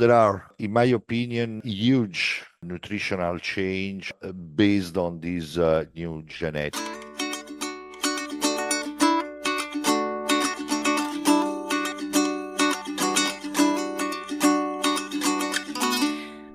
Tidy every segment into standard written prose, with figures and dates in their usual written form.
There are, in my opinion, huge nutritional change based on these new genetics.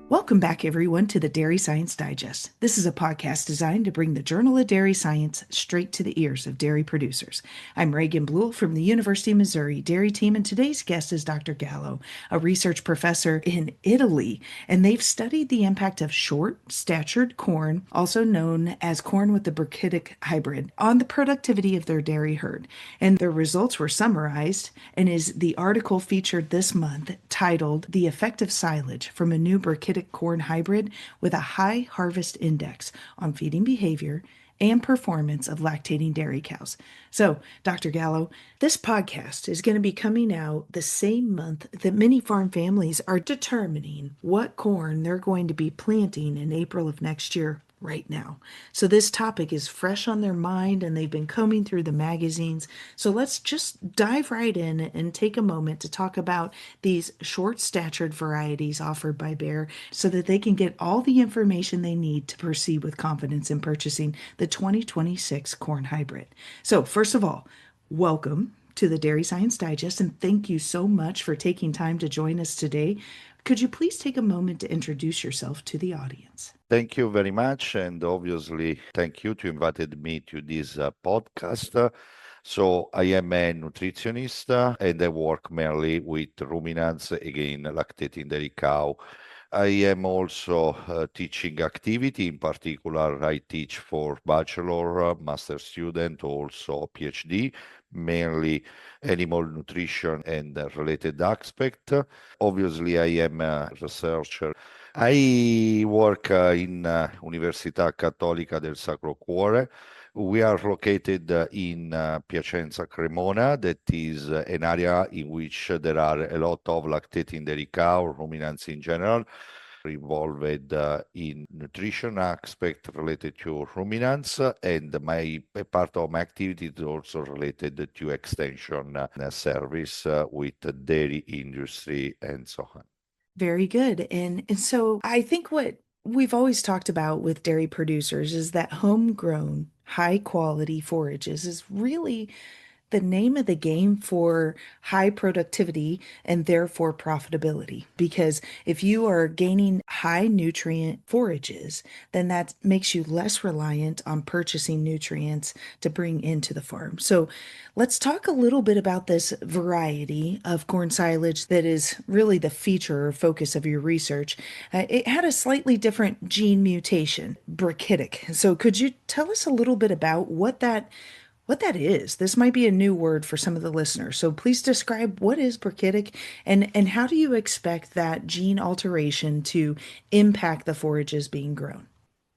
Welcome back, everyone, to the Dairy Science Digest. This is a podcast designed to bring the Journal of Dairy Science straight to the ears of dairy producers. I'm Reagan Bluel from the University of Missouri Dairy Team, and today's guest is Dr. Gallo, a research professor in Italy, and they've studied the impact of short-statured corn, also known as corn with the Brachytic hybrid, on the productivity of their dairy herd. And their results were summarized and is the article featured this month titled "The Effect of Silage from a New Brachytic Corn Hybrid with a High Harvest Index on Feeding Behavior and Performance of Lactating Dairy Cows." So, Dr. Gallo, this podcast is going to be coming out the same month that many farm families are determining what corn they're going to be planting in April of next year right now. So this topic is fresh on their mind and they've been combing through the magazines. So let's just dive right in and take a moment to talk about these short-statured varieties offered by Bayer so that they can get all the information they need to proceed with confidence in purchasing the 2026 corn hybrid. So first of all, welcome to the Dairy Science Digest, and thank you so much for taking time to join us today. Could you please take a moment to introduce yourself to the audience? Thank you very much. And obviously, thank you to invited me to this podcast. So I am a nutritionist and I work mainly with ruminants, again, lactating dairy cow. I am also teaching activity. In particular, I teach for bachelor, master student, also PhD, mainly animal nutrition and related aspect. Obviously, I am a researcher. I work in Università Cattolica del Sacro Cuore. We are located in Piacenza Cremona. That is an area in which there are a lot of lactating dairy cow, ruminants in general, involved in nutrition aspect related to ruminants, and my a part of my activity is also related to extension service with the dairy industry and so on. Very good. And so I think what we've always talked about with dairy producers is that homegrown, high quality forages is really the name of the game for high productivity and therefore profitability. Because if you are gaining high nutrient forages, then that makes you less reliant on purchasing nutrients to bring into the farm. So let's talk a little bit about this variety of corn silage that is really the feature or focus of your research. It had a slightly different gene mutation, brachytic. So could you tell us a little bit about what that is? This might be a new word for some of the listeners. So please describe what is brachytic and how do you expect that gene alteration to impact the forages being grown?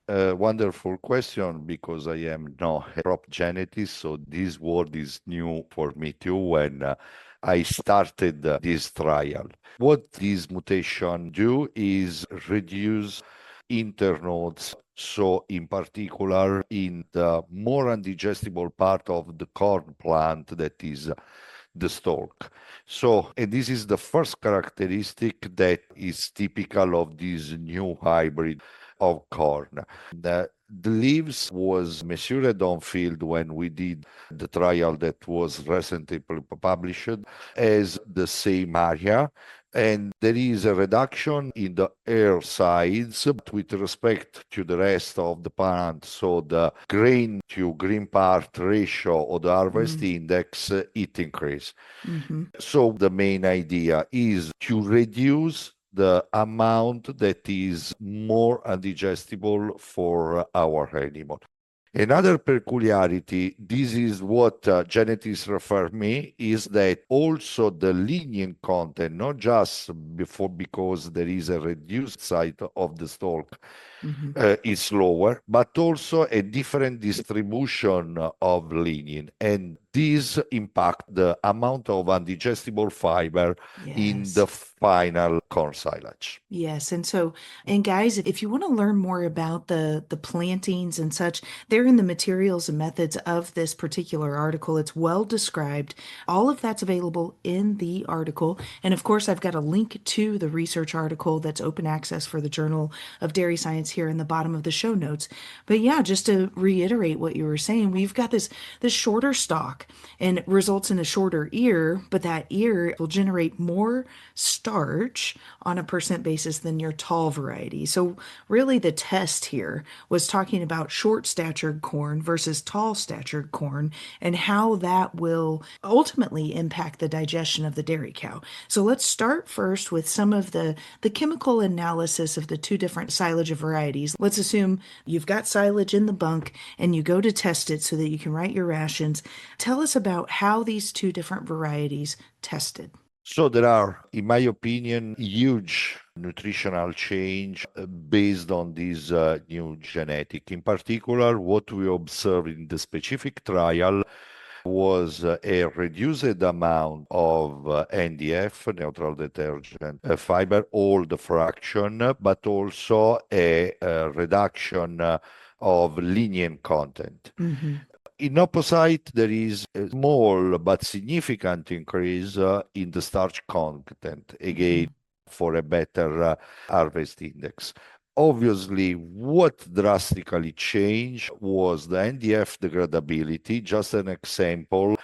Wonderful question because I am no crop geneticist, so this word is new for me too when I started this trial. What this mutation do is reduce internodes, so in particular in the more undigestible part of the corn plant that is the stalk. So, and this is the first characteristic that is typical of this new hybrid of corn. The leaves was measured on field when we did the trial that was recently published as the same area. And there is a reduction in the air size with respect to the rest of the plant. So the grain to green part ratio or the harvest index, it increased. Mm-hmm. So the main idea is to reduce the amount that is more undigestible for our animal. Another peculiarity, this is what genetics refer me, is that also the lignin content, not just because there is a reduced size of the stalk, is lower, but also a different distribution of lignin. And these impact the amount of undigestible fiber in the final corn silage. Yes. And guys, if you want to learn more about the plantings and such, they're in the materials and methods of this particular article. It's well described. All of that's available in the article. And of course, I've got a link to the research article that's open access for the Journal of Dairy Science here in the bottom of the show notes. But yeah, just to reiterate what you were saying, we've got this shorter stalk and it results in a shorter ear, but that ear will generate more starch on a percent basis than your tall variety. So really the test here was talking about short statured corn versus tall statured corn and how that will ultimately impact the digestion of the dairy cow. So let's start first with some of the chemical analysis of the two different silage varieties. Let's assume you've got silage in the bunk and you go to test it so that you can write your rations. Tell us about how these two different varieties tested. So there are, in my opinion, huge nutritional change based on this new genetic. In particular, what we observed in the specific trial was a reduced amount of NDF, neutral detergent fiber, old fraction, but also a reduction of lignin content. Mm-hmm. In opposite, there is a small but significant increase in the starch content, again, for a better harvest index. Obviously, what drastically changed was the NDF degradability. Just an example,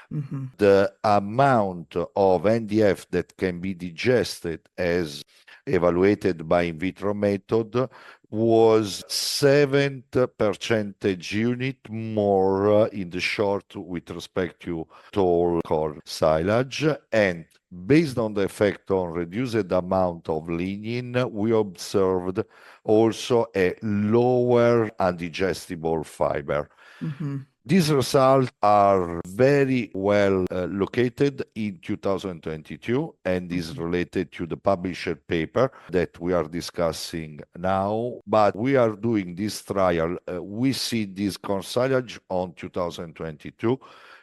the amount of NDF that can be digested as evaluated by in vitro method was 7 percentage unit more in the short with respect to tall corn silage. And based on the effect on reduced amount of lignin, we observed also a lower undigestible fiber. These results are very well located in 2022 and is related to the published paper that we are discussing now. But we are doing this trial. We see this corn silage on 2022.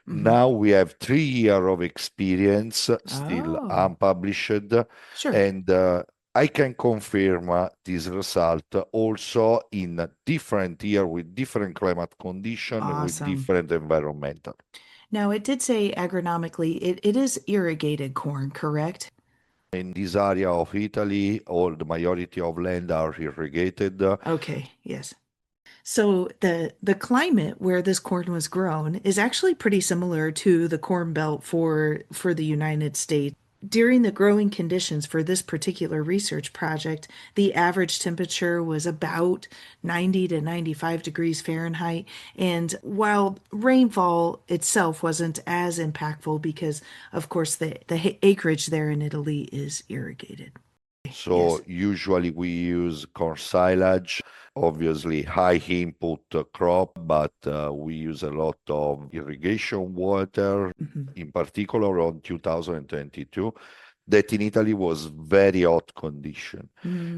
Now we have 3 years of experience, still unpublished. Sure. And I can confirm this result also in different year with different climate condition, with different environmental. Now, it did say agronomically, it is irrigated corn, correct? In this area of Italy, all the majority of land are irrigated. Okay, yes. So the climate where this corn was grown is actually pretty similar to the Corn Belt for the United States. During the growing conditions for this particular research project, the average temperature was about 90 to 95 degrees Fahrenheit. And while rainfall itself wasn't as impactful because, of course, the acreage there in Italy is irrigated. So usually we use corn silage, obviously high input crop, but we use a lot of irrigation water, in particular on 2022, that in Italy was very hot condition.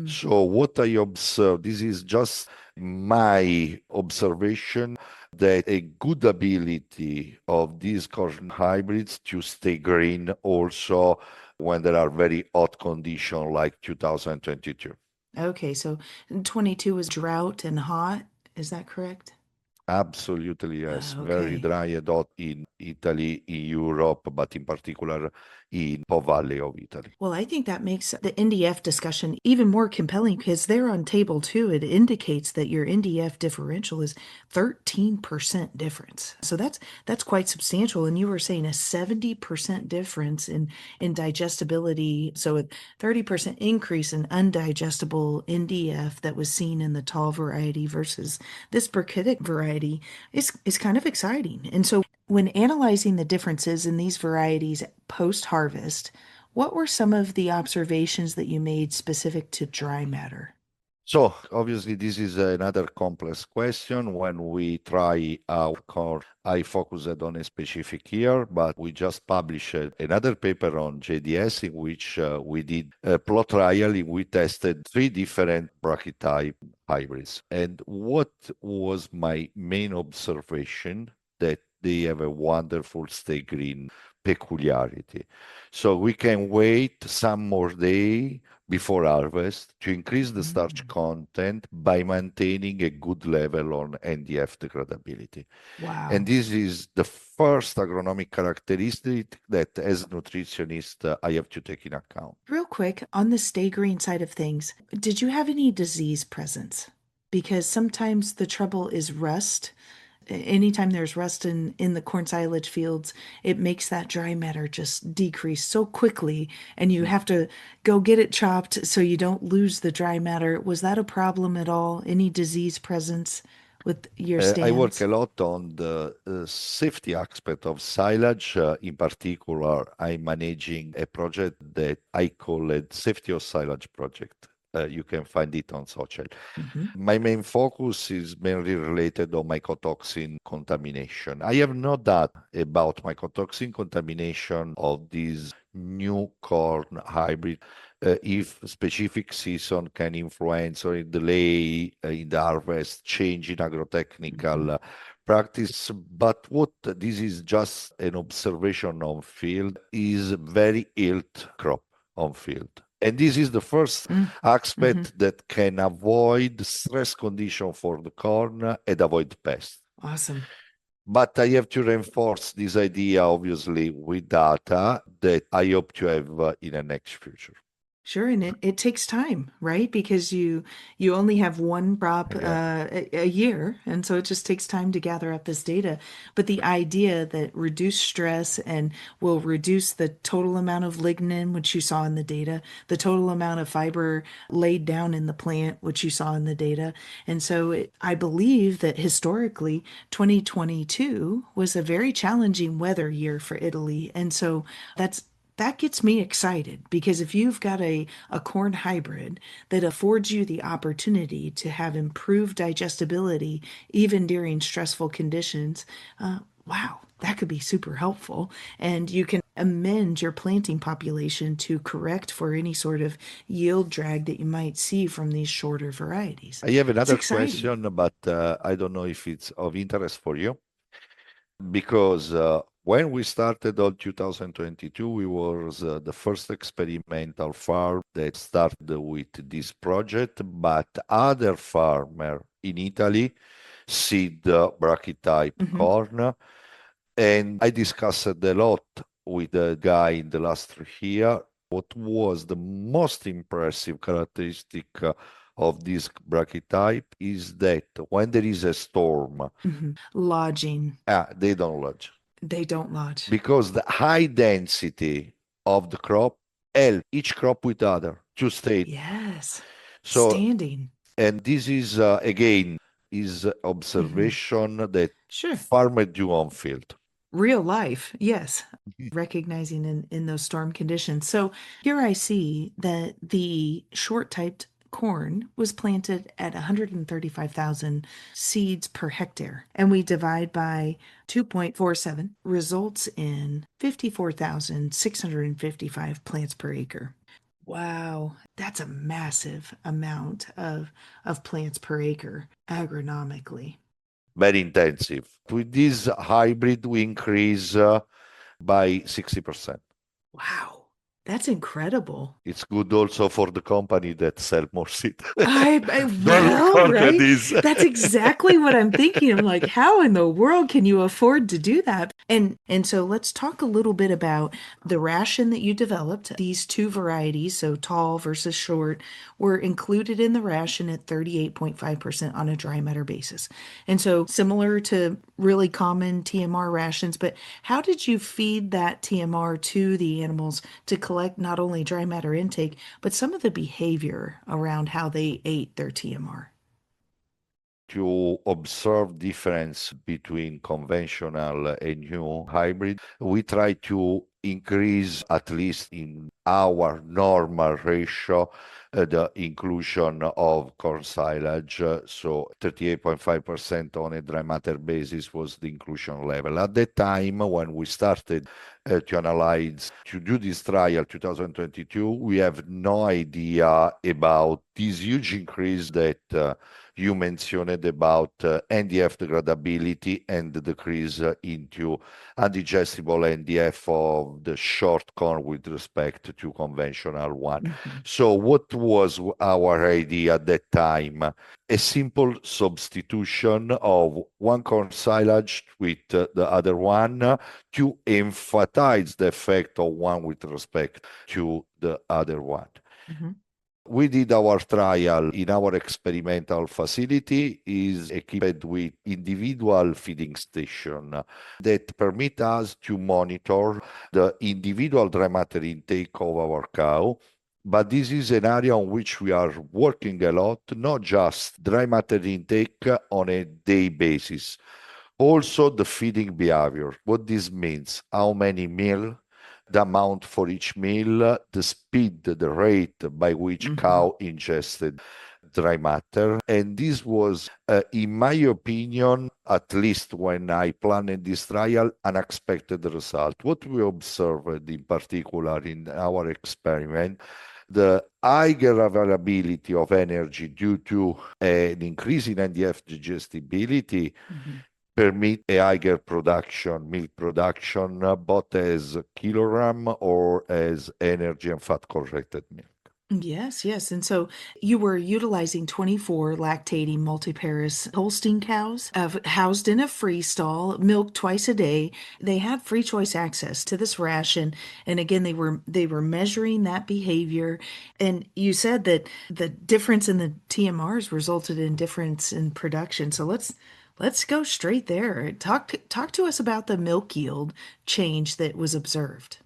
So what I observed, this is just my observation, that a good ability of these corn hybrids to stay green also when there are very hot conditions like 2022. Okay, so 22 was drought and hot. Is that correct? Absolutely, yes. Very dry and hot in Italy, in Europe, but in particular in Po Valley of Italy. Well, I think that makes the NDF discussion even more compelling because there on table 2, it indicates that your NDF differential is 13% difference. So that's quite substantial. And you were saying a 70% difference in digestibility. So a 30% increase in undigestible NDF that was seen in the tall variety versus this Brachytic variety is kind of exciting. And so when analyzing the differences in these varieties post-harvest, what were some of the observations that you made specific to dry matter? So obviously this is another complex question. When we try our corn, I focused on a specific year, but we just published another paper on JDS in which we did a plot trial in we tested 3 different brachytype hybrids. And what was my main observation that they have a wonderful stay green peculiarity. So we can wait some more day before harvest to increase the starch Mm. content by maintaining a good level on NDF degradability. And Wow. this is the first agronomic characteristic that as a nutritionist I have to take in account. Real quick, on the stay green side of things, did you have any disease presence? Because sometimes the trouble is rust. Anytime there's rust in the corn silage fields, it makes that dry matter just decrease so quickly, and you have to go get it chopped so you don't lose the dry matter. Was that a problem at all? Any disease presence with your I work stands? a lot on the safety aspect of silage. In particular, I'm managing a project that I call it Safety of Silage Project. You can find it on social. Hmm. My main focus is mainly related on mycotoxin contamination. I have no doubt about mycotoxin contamination of this new corn hybrid. If specific season can influence or delay in the harvest, change in Hmm. agrotechnical practice. But what this is just an observation on field is very yield crop on field. And this is the first Mm-hmm. aspect that can avoid stress condition for the corn and avoid pests. Awesome. But I have to reinforce this idea, obviously, with data that I hope to have in the next future. Sure, and it takes time, right? Because you only have one crop Yeah. a year, and so it just takes time to gather up this data. But the idea that reduced stress and will reduce the total amount of lignin, which you saw in the data, the total amount of fiber laid down in the plant, which you saw in the data. And so I believe that historically, 2022 was a very challenging weather year for Italy, and so that gets me excited because if you've got a corn hybrid that affords you the opportunity to have improved digestibility even during stressful conditions, wow, that could be super helpful. And you can amend your planting population to correct for any sort of yield drag that you might see from these shorter varieties. I have It's another exciting. question, but I don't know if it's of interest for you. Because when we started on 2022, we was the first experimental farm that started with this project, but other farmer in Italy seed brachytype Hmm. corn, and I discussed a lot with the guy in the last 3 years. What was the most impressive characteristic of this brachytype is that when there is a storm, Hmm. Lodging, they don't lodge they don't lodge. because the high density of the crop help each crop with other to stay. Yes. So, Standing. and this is again is Hmm. observation that Sure. farmer do on field. Real life, yes, recognizing in those storm conditions. So here I see that the short typed corn was planted at 135,000 seeds per hectare, and we divide by 2.47 results in 54,655 plants per acre. Wow, that's a massive amount of plants per acre agronomically. Very intensive. With this hybrid, we increase by 60%. Wow, that's incredible. It's good also for the company that sell more seed. Don't Well, forget right? this. That's exactly what I'm thinking. I'm like, how in the world can you afford to do that? And so let's talk a little bit about the ration that you developed. These two varieties, so tall versus short, were included in the ration at 38.5% on a dry matter basis. And so similar to really common TMR rations, but how did you feed that TMR to the animals to collect not only dry matter intake, but some of the behavior around how they ate their TMR? To observe difference between conventional and new hybrid, we try to increase, at least in our normal ratio, the inclusion of corn silage. So 38.5% on a dry matter basis was the inclusion level. At that time, when we started to analyze, to do this trial 2022, we have no idea about this huge increase that you mentioned about NDF degradability and the decrease into undigestible NDF of the short corn with respect to conventional one. Mm-hmm. So what was our idea at that time? A simple substitution of one corn silage with the other one to emphasize the effect of one with respect to the other one. Mm-hmm. We did our trial in our experimental facility is equipped with individual feeding station that permit us to monitor the individual dry matter intake of our cow. But this is an area on which we are working a lot, not just dry matter intake on a day basis, also the feeding behavior. What this means, how many meal, the amount for each meal, the speed, the rate by which Mm-hmm. cow ingested dry matter. And this was, in my opinion, at least when I planned this trial, unexpected result. What we observed in particular in our experiment, the higher availability of energy due to an increase in NDF digestibility Mm-hmm. permit a higher production, milk production, both as kilogram or as energy and fat corrected milk. Yes, yes. And so you were utilizing 24 lactating multiparous Holstein cows housed in a free stall, milked twice a day. They had free choice access to this ration. And again, they were measuring that behavior. And you said that the difference in the TMRs resulted in difference in production. So let's go straight there. Talk to us about the milk yield change that was observed.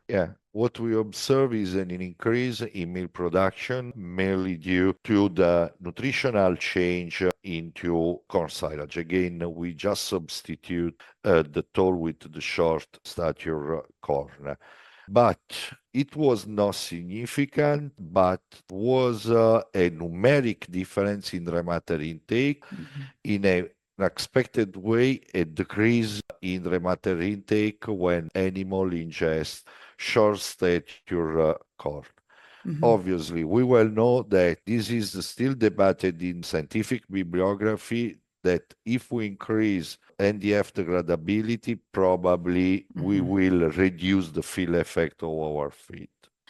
Yeah, what we observe is an increase in milk production, mainly due to the nutritional change into corn silage. Again, we just substitute the tall with the short stature corn. But it was not significant, but was a numeric difference in dry matter intake Mm-hmm. in an expected way, a decrease in dry matter intake when animal ingest short stature corn. Mm-hmm. Obviously, we well know that this is still debated in scientific bibliography that if we increase NDF degradability, probably we Mm-hmm. will reduce the fill effect of our feed.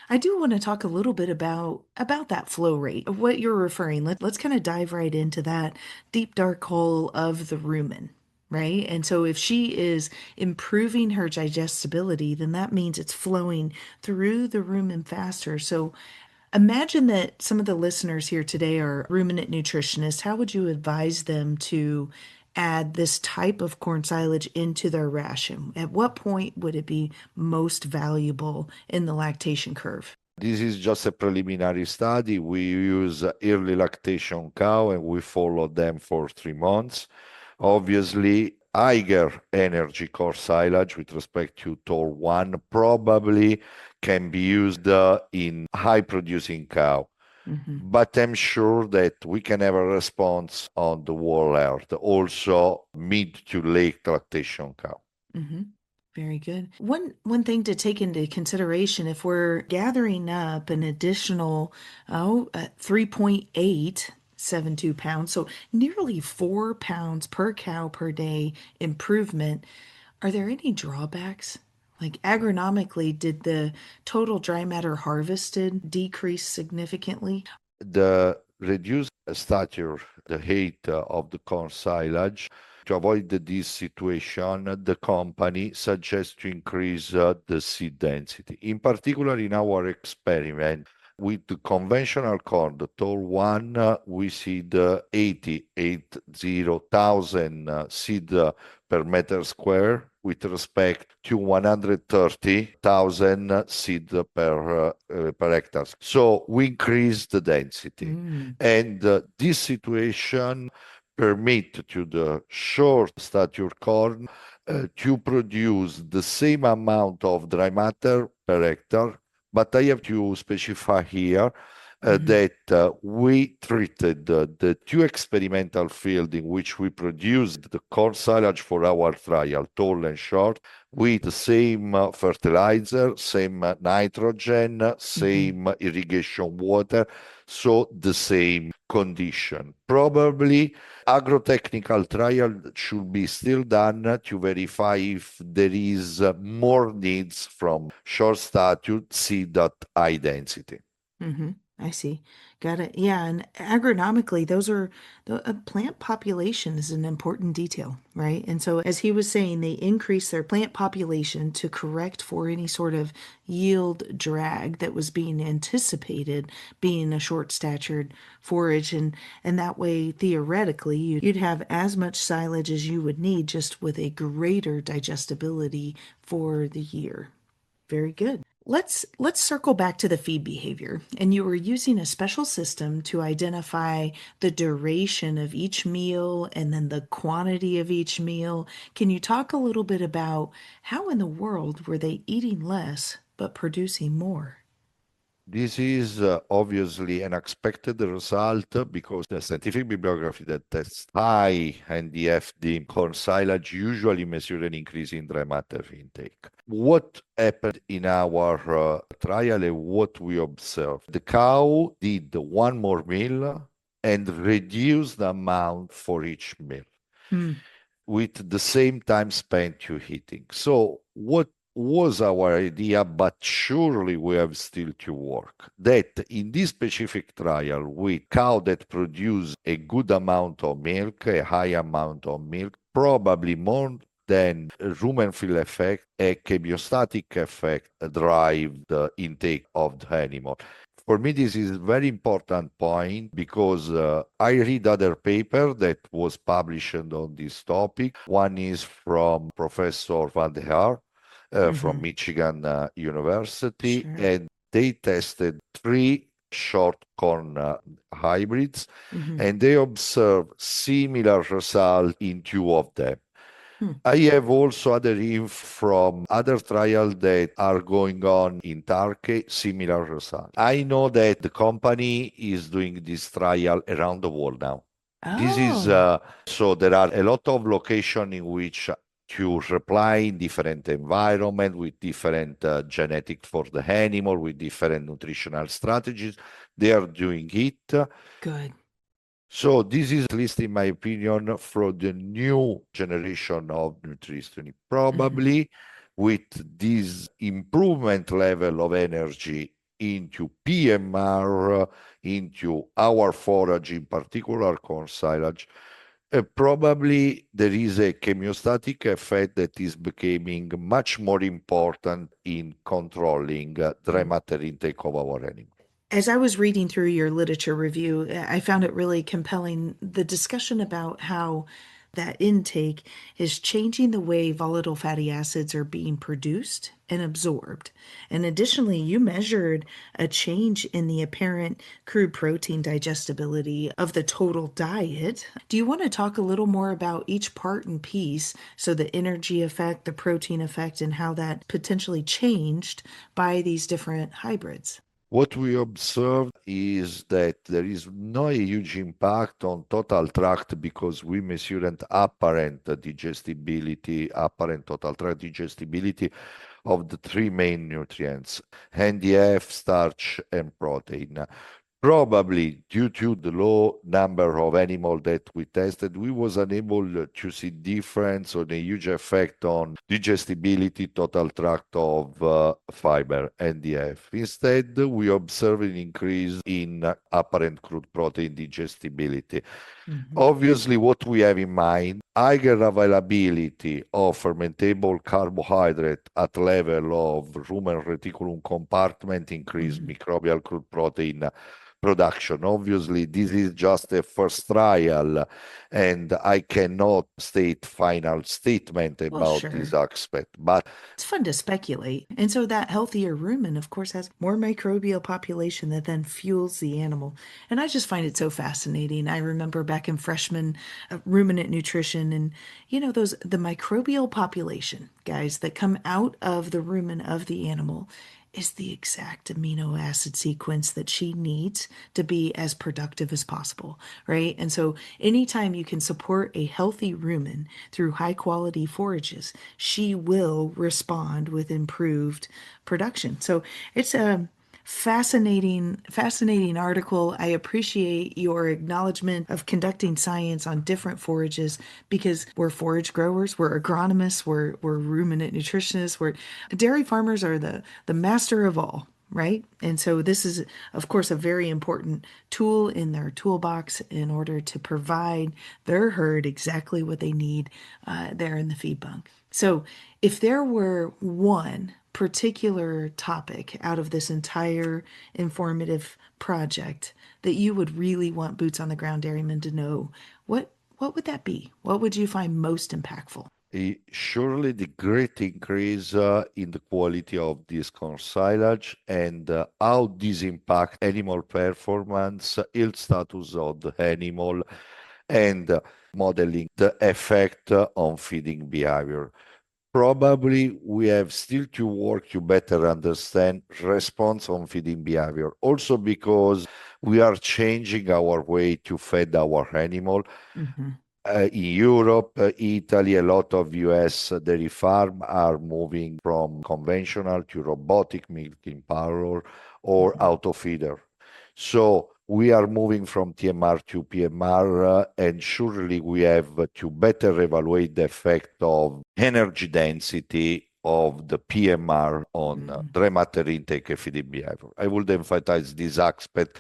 I do want to talk a little bit about that flow rate of what you're referring. Let's kind of dive right into that deep dark hole of the rumen, right? And so if she is improving her digestibility, then that means it's flowing through the rumen faster. So imagine that some of the listeners here today are ruminant nutritionists. How would you advise them to add this type of corn silage into their ration? At what point would it be most valuable in the lactation curve? This is just a preliminary study. We use early lactation cow and we follow them for 3 months. Obviously, higher energy core silage with respect to tall one probably can be used in high producing cow. Hmm. But I'm sure that we can have a response on the whole earth, also mid to late lactation cow. Hmm. Very good. One thing to take into consideration if we're gathering up an additional 3.872 pounds, so nearly 4 pounds per cow per day improvement, are there any drawbacks? Like agronomically, did the total dry matter harvested decrease significantly? The reduced stature, the height of the corn silage, to avoid this situation, the company suggests to increase the seed density. In particular, in our experiment, with the conventional corn, the tall one, we see the 80,000 seed per meter square with respect to 130,000 seed per hectare. So we increase the density. Mm. And this situation permit to the short stature corn to produce the same amount of dry matter per hectare, but I have to specify here Mm-hmm. that we treated the two experimental fields in which we produced the corn silage for our trial, tall and short, with the same fertilizer, same nitrogen, Mm-hmm. same irrigation water, so the same condition. Probably agrotechnical trial should be still done to verify if there is more needs from short stature seed at high density. Mm-hmm. I see. Got it. Yeah, and agronomically, those are the plant population is an important detail, right? And so, as he was saying, they increase their plant population to correct for any sort of yield drag that was being anticipated being a short-statured forage, and that way, theoretically, you'd have as much silage as you would need, just with a greater digestibility for the year. Very good. Let's circle back to the feed behavior. And you were using a special system to identify the duration of each meal and then the quantity of each meal. Can you talk a little bit about how in the world were they eating less but producing more? This is obviously an expected result because the scientific bibliography that tests high NDFD corn silage usually measure an increase in dry matter intake. What happened in our trial and what we observed? The cow did one more meal and reduced the amount for each meal Hmm. with the same time spent to eating. So what was our idea, but surely we have still to work, that in this specific trial with cow that produce a good amount of milk, a high amount of milk, probably more than rumen flow effect, a chemiostatic effect drive the intake of the animal. For me, this is a very important point because I read other paper that was published on this topic. One is from Professor Van der Haar from Mm-hmm. Michigan University, Sure. and they tested three short corn hybrids, Mm-hmm. and they observed similar results in two of them. Hmm. I have also other info from other trials that are going on in Turkey, similar results. I know that the company is doing this trial around the world now. This is Oh, so there are a lot of locations in which to reply in different environment with different genetic for the animal, with different nutritional strategies. They are doing it. good. So this is, at least in my opinion, for the new generation of nutrition. Mm-hmm. Probably with this improvement level of energy into PMR, into our forage, in particular corn silage, probably there is a chemiostatic effect that is becoming much more important in controlling dry matter intake of our animal. As I was reading through your literature review, I found it really compelling the discussion about how that intake is changing the way volatile fatty acids are being produced and absorbed. And additionally, you measured a change in the apparent crude protein digestibility of the total diet. Do you want to talk a little more about each part and piece? So, the energy effect, the protein effect, and how that potentially changed by these different hybrids? What we observed is that there is no huge impact on total tract because we measured apparent digestibility, apparent total tract digestibility of the three main nutrients, NDF, starch, and protein. Probably due to the low number of animals that we tested, we was unable to see difference or a huge effect on digestibility, total tract of fiber, NDF. Instead, we observe an increase in apparent crude protein digestibility. Mhm. Obviously, what we have in mind, higher availability of fermentable carbohydrate at level of rumen reticulum compartment increase Mhm. microbial crude protein production. Obviously, this is just a first trial, and I cannot state final statement Well, about this sure. aspect. But It's fun to speculate. And so that healthier rumen, of course, has more microbial population that then fuels the animal. And I just find it so fascinating. I remember back in freshman ruminant nutrition and, the microbial population, guys, that come out of the rumen of the animal is the exact amino acid sequence that she needs to be as productive as possible, right? And so anytime you can support a healthy rumen through high quality forages, she will respond with improved production. So it's a fascinating article. I appreciate your acknowledgement of conducting science on different forages because we're forage growers, we're agronomists, we're ruminant nutritionists, we're dairy farmers are the master of all, right? And so this is, of course, a very important tool in their toolbox in order to provide their herd exactly what they need there in the feed bunk. So if there were one particular topic out of this entire informative project that you would really want boots on the ground dairymen to know, what would that be? What would you find most impactful? Surely the great increase in the quality of this corn silage and how this impact animal performance, yield status of the animal, and modeling the effect on feeding behavior. Probably we have still to work to better understand response on feeding behavior. Also because we are changing our way to feed our animal. Mm-hmm. In Europe, Italy, a lot of US dairy farm are moving from conventional to robotic milking parlor or Mm-hmm. auto feeder. So we are moving from TMR to PMR, and surely we have to better evaluate the effect of energy density of the PMR on dry matter intake and feeding behavior. I would emphasize this aspect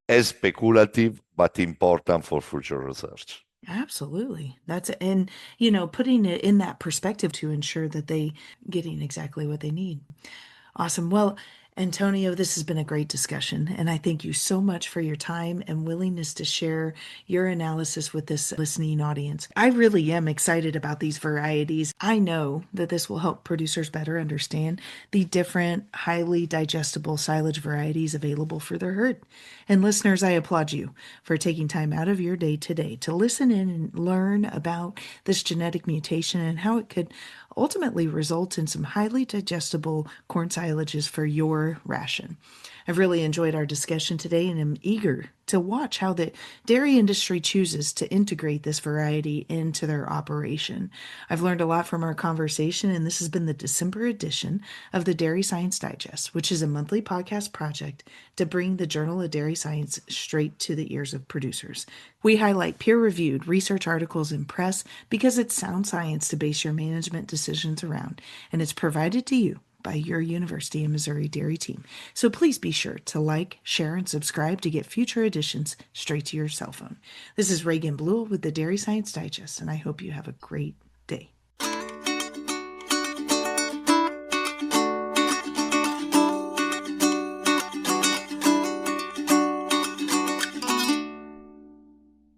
as speculative but important for future research. Absolutely. That's and putting it in that perspective to ensure that they getting exactly what they need. Awesome. Well, Antonio, this has been a great discussion, and I thank you so much for your time and willingness to share your analysis with this listening audience. I really am excited about these varieties. I know that this will help producers better understand the different highly digestible silage varieties available for their herd. And listeners, I applaud you for taking time out of your day today to listen in and learn about this genetic mutation and how it could ultimately result in some highly digestible corn silages for your ration. I've really enjoyed our discussion today and am eager to watch how the dairy industry chooses to integrate this variety into their operation. I've learned a lot from our conversation, and this has been the December edition of the Dairy Science Digest, which is a monthly podcast project to bring the Journal of Dairy Science straight to the ears of producers. We highlight peer-reviewed research articles in press because it's sound science to base your management decisions around, and it's provided to you by your University of Missouri dairy team. So please be sure to like, share, and subscribe to get future editions straight to your cell phone. This is Reagan Bluel with the Dairy Science Digest, and I hope you have a great